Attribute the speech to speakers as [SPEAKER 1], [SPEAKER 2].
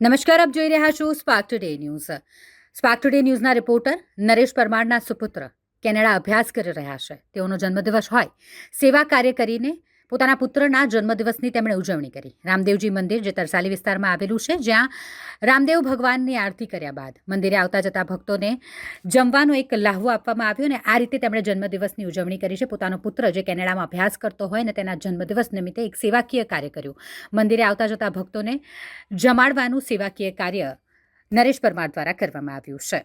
[SPEAKER 1] નમસ્કાર, આપ જોઈ રહ્યા છો Spark Today News. Spark Today ન્યૂઝના રિપોર્ટર નરેશ પરમારના સુપુત્ર કેનેડા અભ્યાસ કરી રહ્યા છે. તેઓનો જન્મદિવસ હોય સેવા કાર્ય કરીને પોતાના પુત્રના જન્મદિવસની તેમણે ઉજવણી કરી. રામદેવજી મંદિર જે તરસાલી વિસ્તારમાં આવેલું છે, જ્યાં રામદેવ ભગવાનની આરતી કર્યા બાદ મંદિરે આવતા જતા ભક્તોને જમવાનો એક લાહવો આપવામાં આવ્યો અને આ રીતે તેમણે જન્મદિવસની ઉજવણી કરી છે. પોતાનો પુત્ર જે કેનેડામાં અભ્યાસ કરતો હોય અને તેના જન્મદિવસ નિમિત્તે એક સેવાકીય કાર્ય કર્યું. મંદિરે આવતા જતા ભક્તોને જમાડવાનું સેવાકીય કાર્ય નરેશ પરમાર દ્વારા કરવામાં આવ્યું છે.